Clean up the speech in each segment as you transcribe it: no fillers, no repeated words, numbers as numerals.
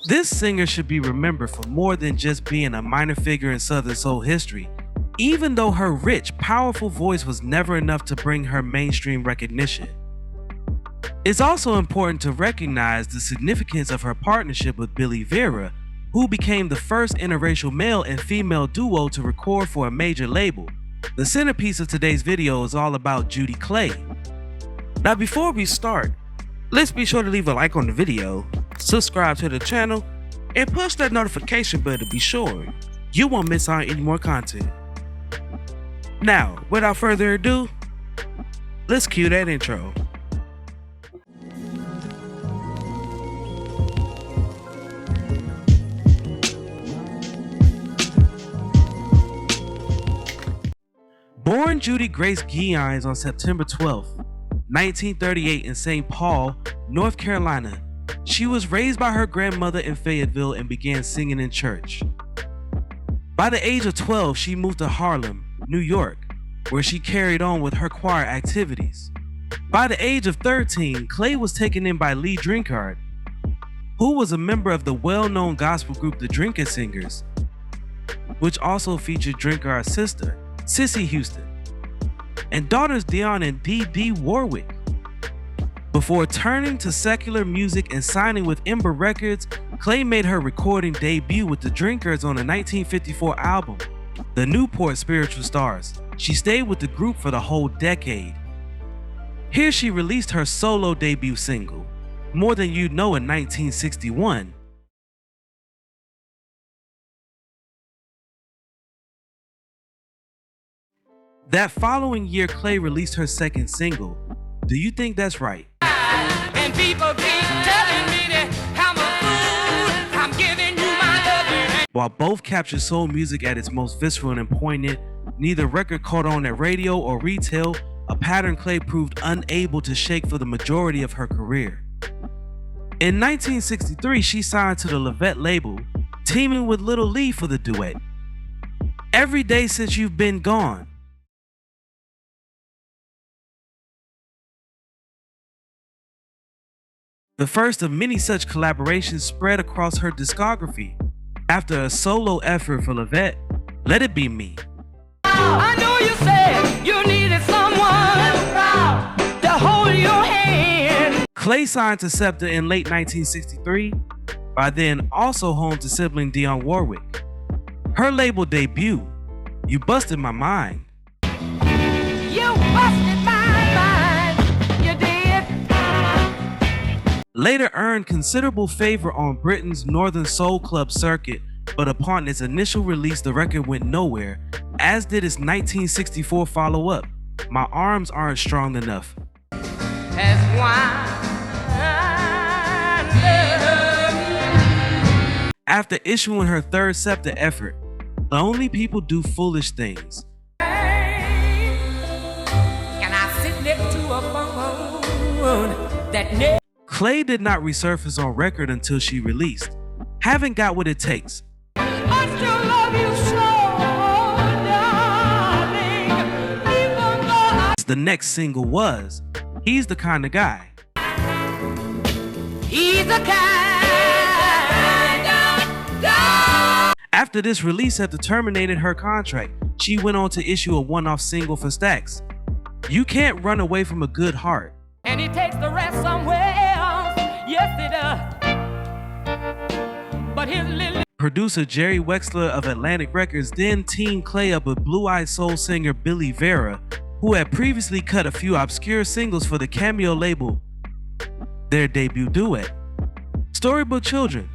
This singer should be remembered for more than just being a minor figure in Southern soul history, even though her rich, powerful voice was never enough to bring her mainstream recognition. It's also important to recognize the significance of her partnership with Billy Vera, who became the first interracial male and female duo to record for a major label. The centerpiece of today's video is all about Judy Clay. Now before we start, let's be sure to leave a like on the video, subscribe to the channel, and push that notification bell to be sure you won't miss out on any more content. Now, without further ado, let's cue that intro. Born Judy Grace Guillines on September 12, 1938 in St. Paul, North Carolina, she was raised by her grandmother in Fayetteville and began singing in church. By the age of 12, she moved to Harlem, New York, where she carried on with her choir activities. By the age of 13, Clay was taken in by Lee Drinkard, who was a member of the well-known gospel group the Drinker Singers, which also featured Drinkard's sister, Cissy Houston, and daughters Dion and Dee Warwick. Before turning to secular music and signing with Ember Records, Clay made her recording debut with the Drinkers on the 1954 album, The Newport Spiritual Stars. She stayed with the group for the whole decade. Here she released her solo debut single, More Than You Know, in 1961. That following year, Clay released her second single, Do You Think That's Right? And people keep telling me that I'm a fool, I'm giving you my loving. While both captured soul music at its most visceral and poignant, neither record caught on at radio or retail, a pattern Clay proved unable to shake for the majority of her career. In 1963, she signed to the Levette label, teaming with Little Lee for the duet, Every Day Since You've Been Gone. The first of many such collaborations spread across her discography. After a solo effort for Levette, Let It Be Me. I know you said you needed someone to hold your hand. Clay signed to SEPTA in late 1963, by then also home to sibling Dionne Warwick. Her label debut, You Busted My Mind, You busted my mind, you did. later earned considerable favor on Britain's Northern Soul Club circuit, but upon its initial release the record went nowhere, as did its 1964 follow-up, My Arms Aren't Strong Enough. That's why After issuing her third SEPTA effort, Lonely People Do Foolish Things, can I sit next to a phone that never Clay did not resurface on record until she released Haven't Got What It Takes. I still love you so, darling, even though The next single was He's the Kind of Guy. he's a kind of guy. After this release had terminated her contract, she went on to issue a one-off single for Stax, You Can't Run Away From a Good Heart. And he takes the rest somewhere else. Yes, he does. But his little Producer Jerry Wexler of Atlantic Records then teamed Clay up with blue-eyed soul singer Billy Vera, who had previously cut a few obscure singles for the Cameo label. Their debut duet, Storybook Children,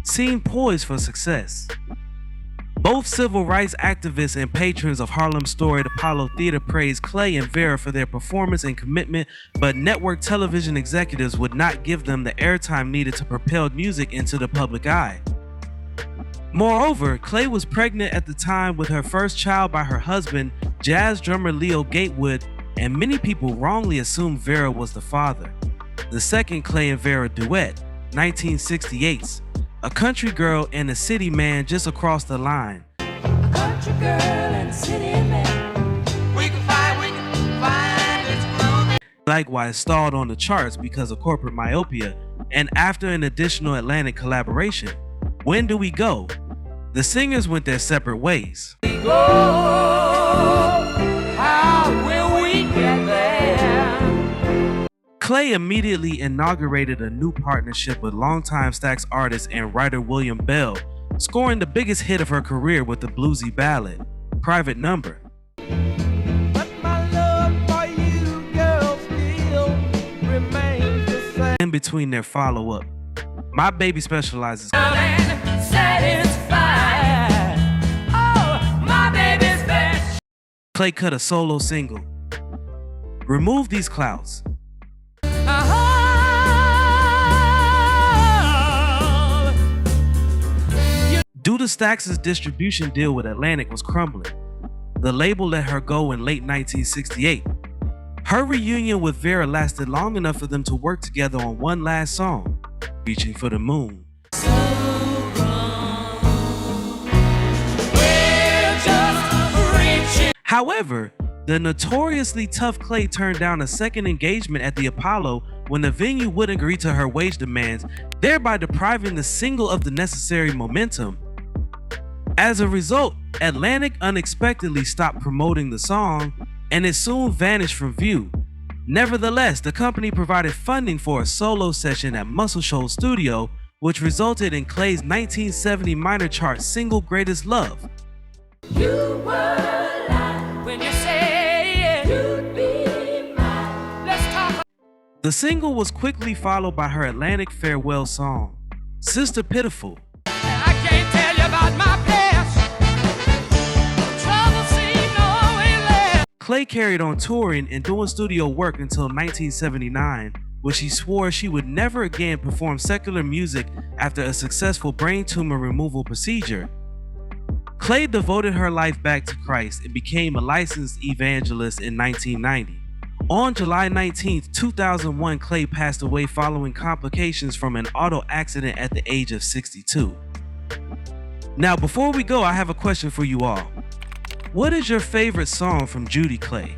seemed poised for success. Both civil rights activists and patrons of Harlem's storied Apollo Theater praised Clay and Vera for their performance and commitment, but network television executives would not give them the airtime needed to propel music into the public eye. Moreover, Clay was pregnant at the time with her first child by her husband, jazz drummer Leo Gatewood, and many people wrongly assumed Vera was the father. The second Clay and Vera duet, 1968's A Country Girl and a City Man Just Across the Line. a country girl and a city man. We can find, it's groovy. Likewise stalled on the charts because of corporate myopia And after an additional Atlantic collaboration, When Do We Go?, the singers went their separate ways. How will we get there? Clay immediately inaugurated a new partnership with longtime Stax artist and writer William Bell, scoring the biggest hit of her career with the bluesy ballad, Private Number. But my love for you, girl, still remains the same. In between their follow-up, My Baby Specializes, Satisfied. Oh, my baby's best. Clay cut a solo single, Remove These Clouds. Due to Stax's distribution deal with Atlantic was crumbling, the label let her go in late 1968. Her reunion with Vera lasted long enough for them to work together on one last song, Reaching for the Moon. However, the notoriously tough Clay turned down a second engagement at the Apollo when the venue wouldn't agree to her wage demands, thereby depriving the single of the necessary momentum. As a result, Atlantic unexpectedly stopped promoting the song, and it soon vanished from view. Nevertheless, the company provided funding for a solo session at Muscle Shoals Studio, which resulted in Clay's 1970 minor chart single Greatest Love. You were lying when you said you'd be mine. Let's talk. The single was quickly followed by her Atlantic farewell song, Sister Pitiful. I can't tell you about my past. Trouble seemed always last. Clay carried on touring and doing studio work until 1979, when she swore she would never again perform secular music after a successful brain tumor removal procedure. Clay devoted her life back to Christ and became a licensed evangelist in 1990. On July 19, 2001, Clay passed away following complications from an auto accident at the age of 62. Now, before we go, I have a question for you all. What is your favorite song from Judy Clay?